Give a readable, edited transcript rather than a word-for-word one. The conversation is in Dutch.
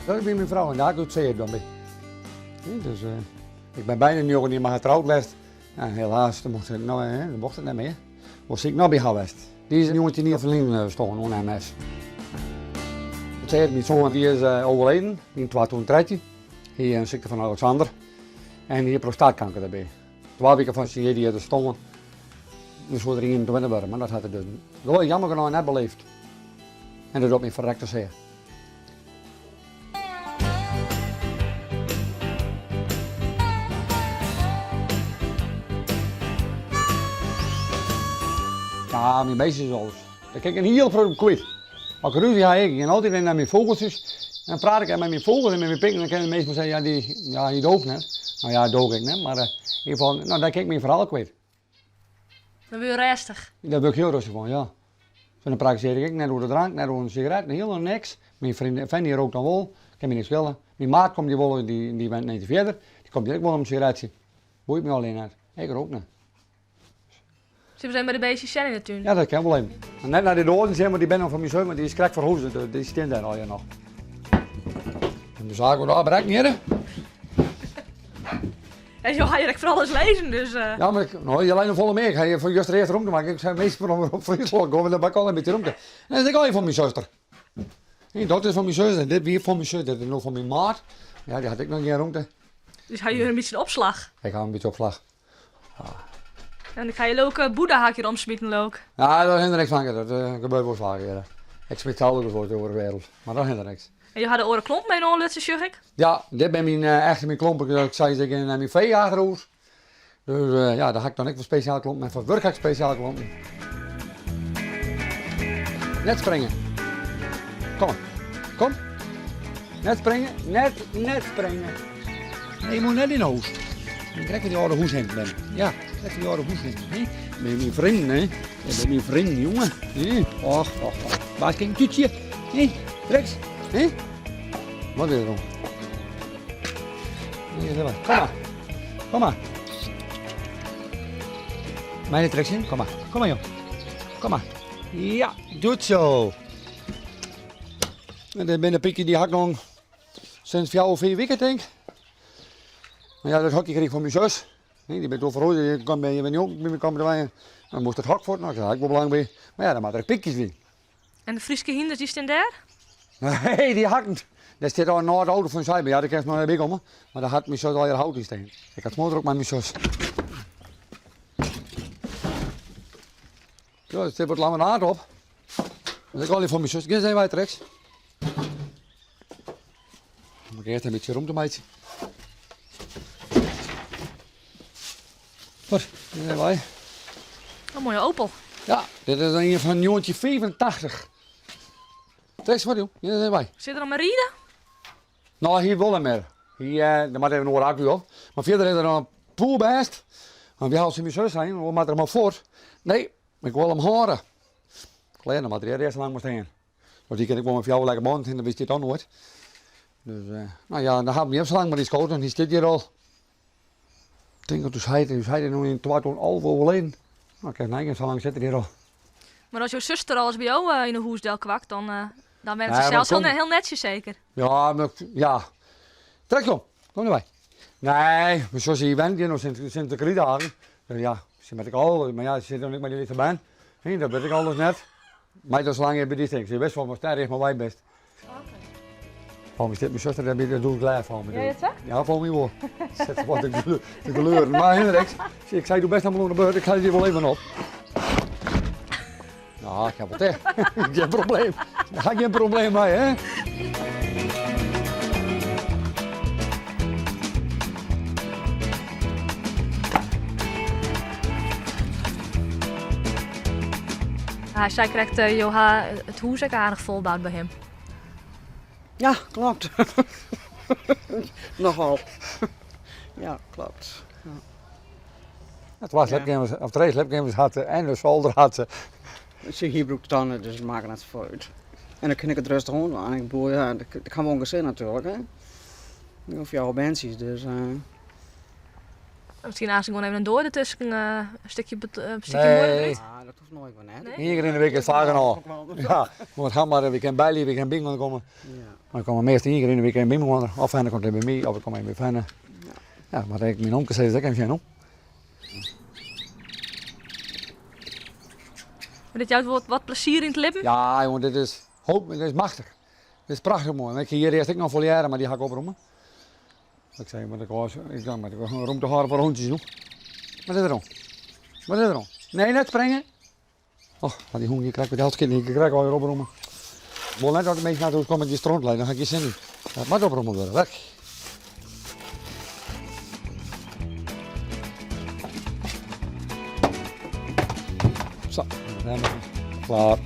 Dat is bij mijn vrouw en daar doet ze het dan bij. Dus ik ben bijna nu ook niet meer getrouwd geweest. Ja, helaas, dan mocht het niet meer. Was ik nog bij geweest. Die is een jongetje niet verliezen stonden, onder MS. Het zei mijn zoon die is overleden in 2013. Hij heeft een ziekte van Alexander. En die heeft prostaatkanker daarbij. 12 weken van zijn die er stonden. Dus we er in te winnen worden, maar dat had hij dus wel jammer genoeg net beleefd. En dat op mijn verrekte zeer. Ja, mijn beestjes is alles. Ik kijk een heel product kwijt. Als ik ruzie ga ik en altijd naar mijn vogeltjes. En praat ik met mijn vogels en met mijn pikken. Dan kunnen de meesten zeggen, ja, die doogt net. Nou ja, doog ik net, maar in ieder geval, nou, daar kijk ik mijn verhaal kwijt. Dan ben je rustig. Daar ben ik heel rustig van, ja. Zo dan praktiseer ik net door de drank, net door een sigaret, helemaal niks. Mijn vriend die rookt dan wel, ik kan me niks willen. Mijn maat komt die wel, die bent niet verder. Die komt direct wel om een sigaretje. Boeit me alleen uit. Ik rook niet. Ze zijn bij de beestjes zijn in de tuin. Ja, dat kan wel even. En net naar de doden zeg maar, die ben nog van mijn zoon, maar die is krek verhoezen, die staan daar al ja nog. En de zaak wordt daar niet hè? En zo ga je direct voor alles lezen, dus... Ja, maar je lijnt volle mee. Ik ga je voor juist eerst rond maken. Ik zei meestal op Friesland komen, dan ben ik al een beetje rond. En dat is ik al van mijn zuster. Nee, dat is van mijn zuster, dit weer van mijn zuster, dit is nog van mijn maat. Ja, die had ik nog niet rond. Dus ga je een beetje een opslag. Ik ga een beetje op slag. En dan ga je ook Boeddha-haakje omsmieten ook. Ja, daar is niks van. Dat gebeurt wel vaker. Ja. Ik spreek alles voor over de wereld, maar daar is er niks. En je had de oren klomp mee in Oorlutse, zeg ik? Ja, dit ben mijn echte mijn klompen. Ik zei zeggen naar mijn veejagerhoes. Dus ja, daar ga ik dan niet voor speciaal klompen, maar voor werk ga ik speciaal klompen. Net springen. Kom maar. Kom. Net springen. Net springen. Nee, je moet net in de hoes. Dan krijg je die oude hoes heen. Ja, krijg je die oude hoes heen. Nee? Met mijn vrienden, hè. Met mijn vrienden, jongen. Nee. Och. Waar is een tutje? Nee, rechts. Nee? Wat wil je doen? Nee, kom maar. Mijn trekje, kom maar joh. Kom maar. Ja, doe het zo. En dan ben een pikje die had ik nog sinds 4 of 4 weken denk ik. Maar ja, dat hokje kreeg ik van mijn zus. Nee, die bent overal, je kan bij niet op, bij me komen erbij. Dan moest het hok voor, nou, daar had ik wel belang bij. Maar ja, dan maak ik pikjes weer. En de Frieske hinders, die staan daar? Nee, die hakken. Dat zit al na de auto van Zijbe. Ja, dat krijg ik nog een beetje om. Maar daar had mijn zus al je hout in staan. Ik had motor ook met mijn zus. Ja, er zit wat laminaat op. Dat is al even voor mijn zus. Gaan zijn wij rechts. Dan moet ik eerst een beetje rond te meidje. Goed, hier zijn wij. Een mooie Opel. Ja, dit is een van jongetje 85. Rechts wat joh, hier zijn wij. Zit er al maar rieden? Nou, hier wel niet meer. Hier, daar moet even nog wat accu op. Maar verder is er nog een poolbest. En wie houdt ze mijn zus zijn, we moeten er maar voor. Nee, ik wil hem horen. Alleen, dan moet er eerst lang moest heen. Dus die kan ik wel met jou lekker band en dan wist je het ook nooit. Dus, nou ja, dan gaat hij niet zo lang maar die schoten, die zit hier al. Ik denk dat hij nog in 2011 overleden. Nou, kijk, nee, zo lang zit hij hier al. Maar als jouw zuster al eens bij jou in de hoesdel kwakt, dan ben Ja, ze zelfs maar kom. heel netjes zeker. Ja, maar, ja. Trek om, kom erbij. Nee, maar zoals je bent, je nog sinds de kriedagen. Ja, ze met ik al, maar ja, ze zit nog niet met die lichte baan. Nee, dat weet ik alles net. Maar dat is lang bij die sting. Ze best wel maar sterk, maar wij best. Voor mij zit mijn zuster, dat doe ik klaar voor me. Ja, je zegt? Ja, voor mij wel. Zet wat de kleuren. Maar Hendrik, ik zei, doe best allemaal naar buiten, ik ga je wel even op. Nou, ik heb het echt. Geen probleem. Daar ga ik geen probleem mee, hè? Hij zei krijgt Joha het hoes ook aardig volbouwd bij hem. Ja, klopt. Nogal. Ja, klopt. Ja. Het was lapgamers, of 2 lapgamers had en de zolder had ze. Ze hier broek tanden, dus we maken het vooruit. En dan kan ik het rustig doen. En ik bedoel, ja, dat kan gewoon gezin natuurlijk. Hè. Of jouw bandjes, dus. Misschien als ik gewoon even een door ertussen een stukje Nee. moeder. Ah, dat hoeft nooit wel net. Nee? Eén keer in de week is vaker al. Ja, maar gaan maar een weekend bijlie, weekend bingo komen. Ja. Maar ik kom meestal 1 keer in de weekend bingo. Of hij komt hij bij mij, of ik kom hij bij Fenne. Ja, maar ik mijn onkel zei dat ik hem geen. Dit jou wat plezier in het lippen? Ja, jongen, dit is machtig. Dit is prachtig mooi. Ik hier eerst ik nog vol jaren, maar die ga ik oproemen. Ik zei, maar ik ga maar een room te horen voor hondjes doen. Wat is er dan? Wat is er dan? Nee, net springen. Och, die hoen, die krijg ik elke keer niet. Ik krijg alweer oproemen. Wil net dat ik mee naartoe kom met die strontleid, dan ga ik je zin niet. Dat moet oproemen worden, weg. Zo, dan zijn we klaar.